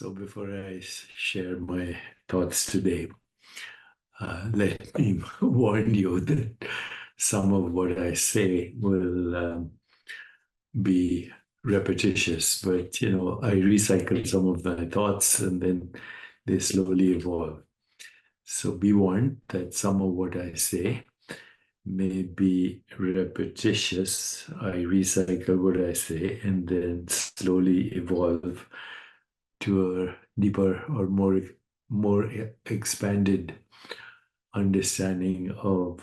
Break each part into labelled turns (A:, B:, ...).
A: So before I share my thoughts today, let me warn you that some of what I say will be repetitious, but I recycle some of my thoughts and then they slowly evolve. So be warned that some of what I say may be repetitious. I recycle what I say and then slowly evolve to a deeper or more expanded understanding of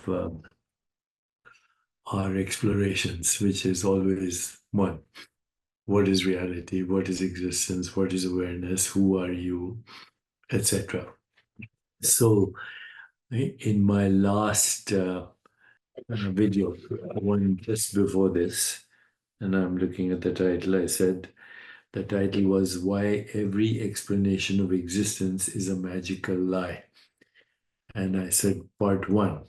A: our explorations, which is always one. What is reality? What is existence? What is awareness? Who are you? Etc. So, in my last video, one just before this, and I'm looking at the title, I said the title was Why Every Explanation of Existence is a Magical Lie. And I said part one.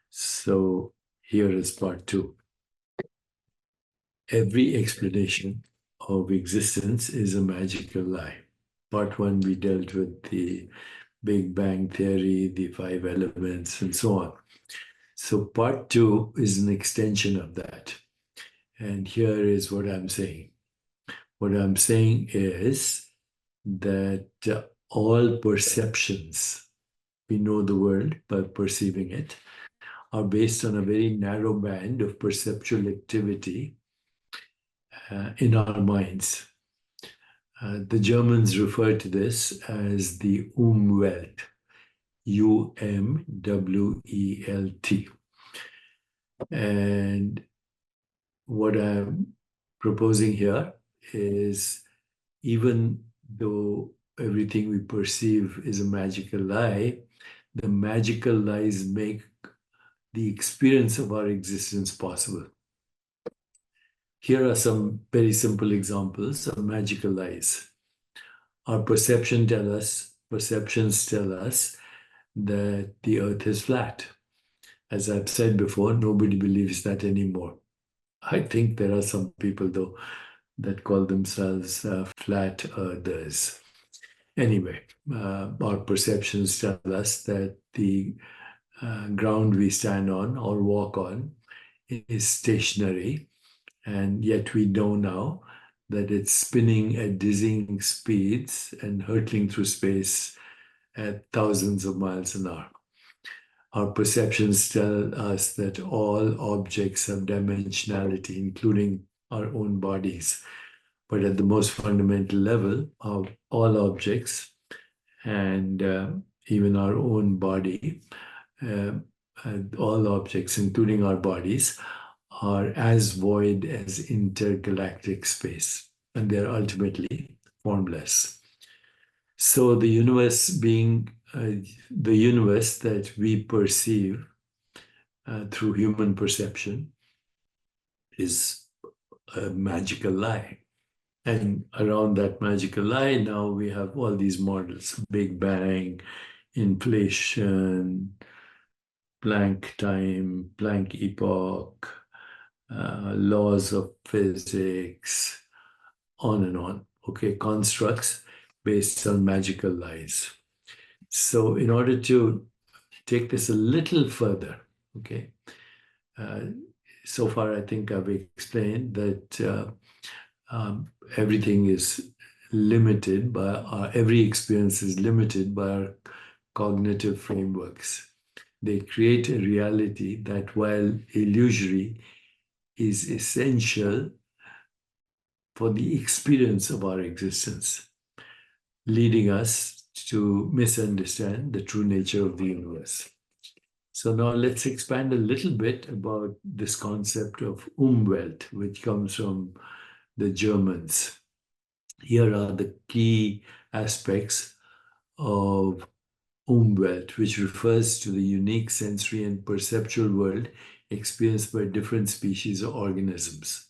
A: So here is part two. Every explanation of existence is a magical lie. Part one, we dealt with the Big Bang Theory, the five elements, and so on. So part two is an extension of that. And here is what I'm saying. What I'm saying is that all perceptions, we know the world by perceiving it, are based on a very narrow band of perceptual activity in our minds. The Germans refer to this as the Umwelt, Umwelt. And what I'm proposing here is even though everything we perceive is a magical lie, the magical lies make the experience of our existence possible. Here are some very simple examples of magical lies. Our perceptions tell us that the earth is flat. As I've said before, nobody believes that anymore. I think there are some people, though, that call themselves flat earthers. Anyway, our perceptions tell us that the ground we stand on or walk on is stationary, and yet we know now that it's spinning at dizzying speeds and hurtling through space at thousands of miles an hour. Our perceptions tell us that all objects have dimensionality, including our own bodies. But at the most fundamental level, of all objects and even our own body, all objects, including our bodies, are as void as intergalactic space, and they're ultimately formless. So the universe being the universe that we perceive through human perception is a magical lie. And around that magical lie, now we have all these models: Big Bang, inflation, Planck time, Planck epoch, laws of physics, on and on. Okay, constructs based on magical lies. So in order to take this a little further, okay, so far I think I've explained that everything is limited by every experience is limited by our cognitive frameworks. They create a reality that, while illusory, is essential for the experience of our existence, leading us to misunderstand the true nature of the universe. So now let's expand a little bit about this concept of Umwelt, which comes from the Germans. Here are the key aspects of Umwelt, which refers to the unique sensory and perceptual world experienced by different species or organisms.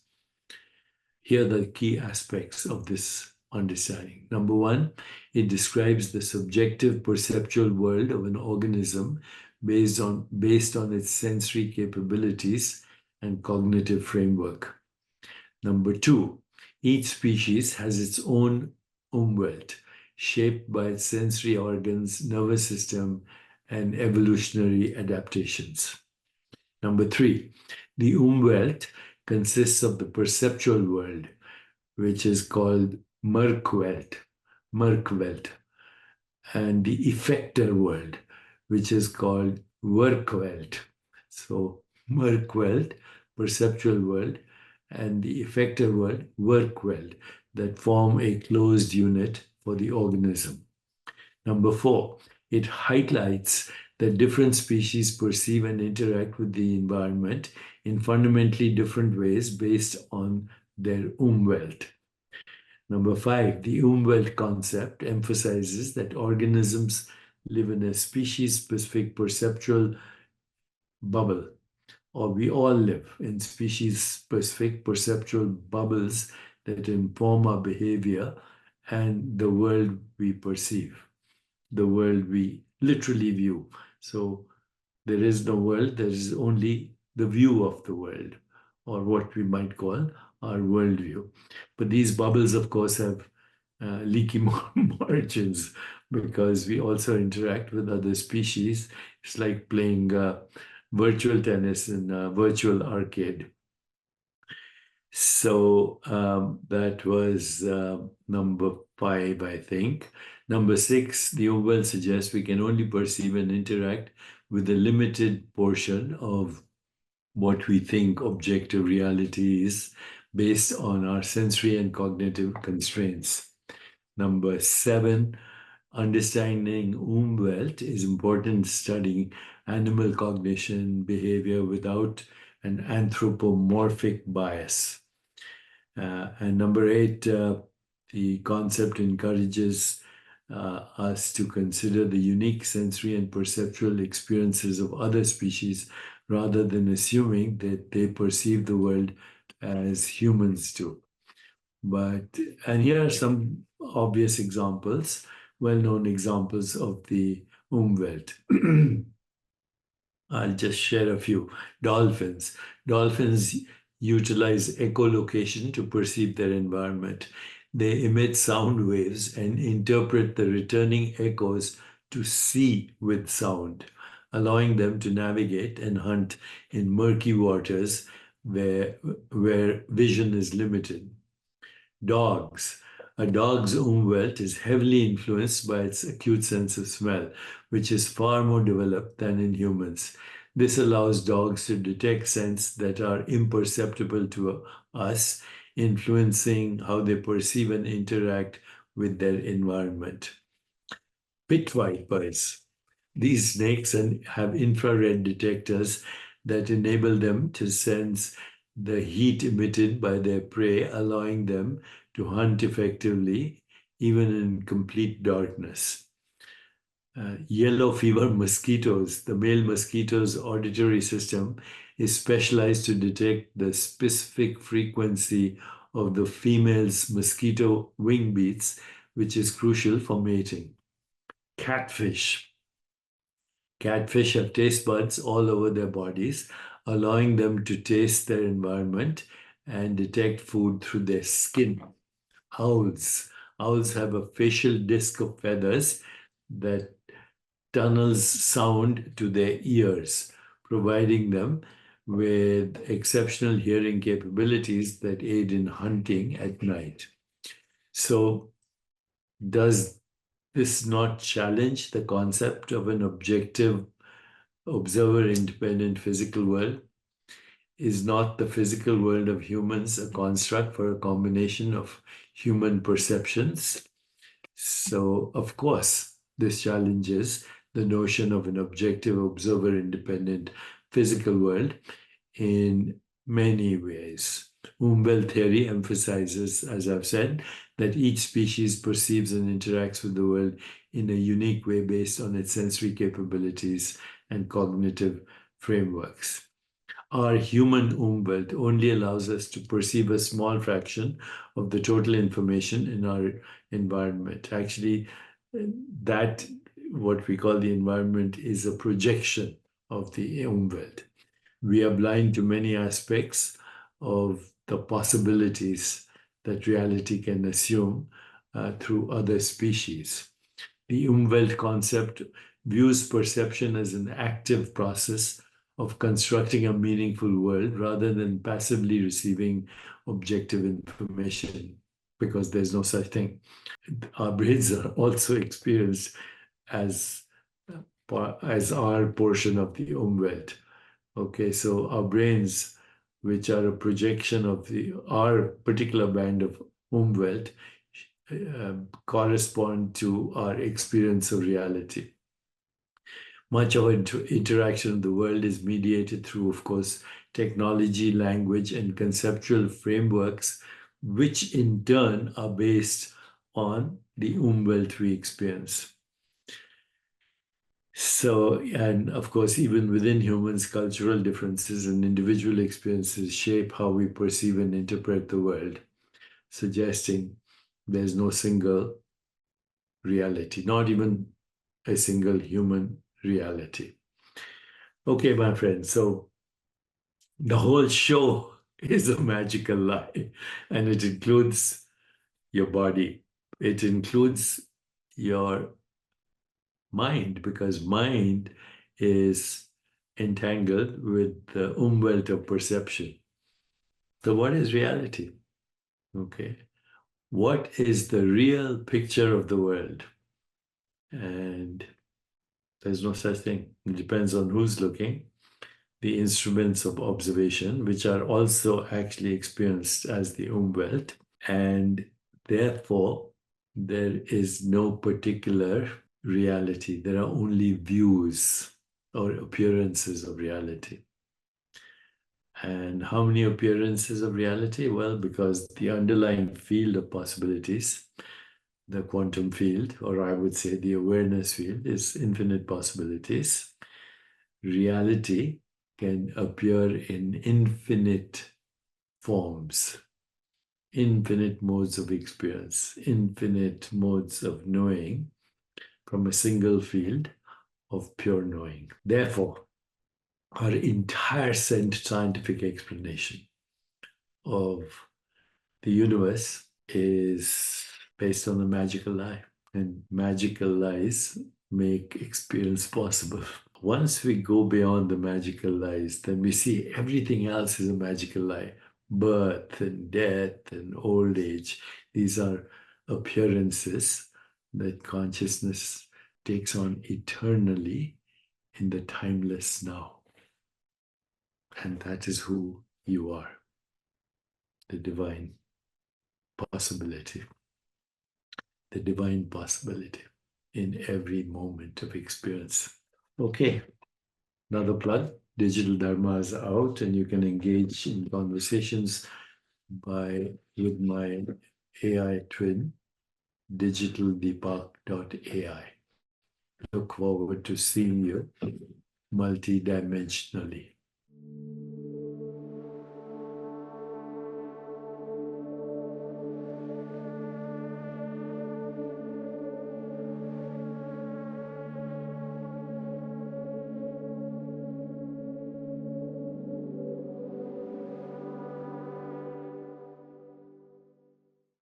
A: Here are the key aspects of this understanding. Number one, it describes the subjective perceptual world of an organism based on its sensory capabilities and cognitive framework. Number two, each species has its own Umwelt. shaped by its sensory organs, nervous system, and evolutionary adaptations. Number three, the Umwelt consists of the perceptual world, which is called Merkwelt, and the effector world, which is called Werkwelt. So, Merkwelt, perceptual world, and the effector world, Werkwelt, that form a closed unit for the organism. Number four, it highlights that different species perceive and interact with the environment in fundamentally different ways based on their Umwelt. Number five, the Umwelt concept emphasizes that organisms live in a species-specific perceptual bubble, or we all live in species-specific perceptual bubbles that inform our behavior and the world we perceive, the world we literally view. So there is no world, there is only the view of the world, or what we might call our worldview. But these bubbles, of course, have leaky margins because we also interact with other species. It's like playing virtual tennis in a virtual arcade. So that was number five, I think. Number six, the Umwelt suggests we can only perceive and interact with a limited portion of what we think objective reality is based on our sensory and cognitive constraints. Number seven, understanding Umwelt is important in studying animal cognition behavior without an anthropomorphic bias. And number eight, the concept encourages us to consider the unique sensory and perceptual experiences of other species rather than assuming that they perceive the world as humans do. And here are some obvious examples, well-known examples of the Umwelt. I'll just share a few. Dolphins. Dolphins utilize echolocation to perceive their environment. They emit sound waves and interpret the returning echoes to see with sound, allowing them to navigate and hunt in murky waters where vision is limited. Dogs. A dog's Umwelt is heavily influenced by its acute sense of smell, which is far more developed than in humans. This allows dogs to detect scents that are imperceptible to us, influencing how they perceive and interact with their environment. Pit vipers. These snakes have infrared detectors that enable them to sense the heat emitted by their prey, allowing them to hunt effectively, even in complete darkness. Yellow fever mosquitoes. The male mosquito's auditory system is specialized to detect the specific frequency of the female's mosquito wing beats, which is crucial for mating. Catfish. Catfish have taste buds all over their bodies, allowing them to taste their environment and detect food through their skin. Owls. Owls have a facial disc of feathers that tunnels sound to their ears, providing them with exceptional hearing capabilities that aid in hunting at night. So, does this not challenge the concept of an objective, observer-independent physical world? Is not the physical world of humans a construct for a combination of human perceptions? So, of course, this challenges the notion of an objective, observer-independent physical world in many ways. Umwelt theory emphasizes, as I've said, that each species perceives and interacts with the world in a unique way based on its sensory capabilities and cognitive frameworks. Our human Umwelt only allows us to perceive a small fraction of the total information in our environment. Actually, that, what we call the environment, is a projection of the Umwelt. We are blind to many aspects of the possibilities that reality can assume through other species. The Umwelt concept views perception as an active process of constructing a meaningful world rather than passively receiving objective information, because there's no such thing. Our brains are also experienced as as our portion of the Umwelt. Okay, so our brains, which are a projection of our particular band of Umwelt, correspond to our experience of reality. Much of our interaction in the world is mediated through, of course, technology, language, and conceptual frameworks, which in turn are based on the Umwelt we experience. So, and of course, even within humans, cultural differences and individual experiences shape how we perceive and interpret the world, suggesting there's no single reality, not even a single human reality. Okay, my friends, so the whole show is a magical lie, and it includes your body, it includes your mind, because mind is entangled with the umwelt of perception. So, what is reality? Okay. What is the real picture of the world? And there's no such thing. It depends on who's looking. The instruments of observation, which are also actually experienced as the umwelt. And therefore, there is no particular reality. There are only views or appearances of reality. And how many appearances of reality? Well, because the underlying field of possibilities, the quantum field, or I would say the awareness field, is infinite possibilities. Reality can appear in infinite forms, infinite modes of experience, infinite modes of knowing from a single field of pure knowing. Therefore, our entire scientific explanation of the universe is based on a magical lie, and magical lies make experience possible. Once we go beyond the magical lies, then we see everything else is a magical lie. Birth and death and old age, these are appearances that consciousness takes on eternally in the timeless now. And that is who you are, the divine possibility, the divine possibility in every moment of experience. Okay, another plug. Digital Dharma is out, and you can engage in conversations with my AI twin, digitaldeepak.ai. Look forward to seeing you multidimensionally.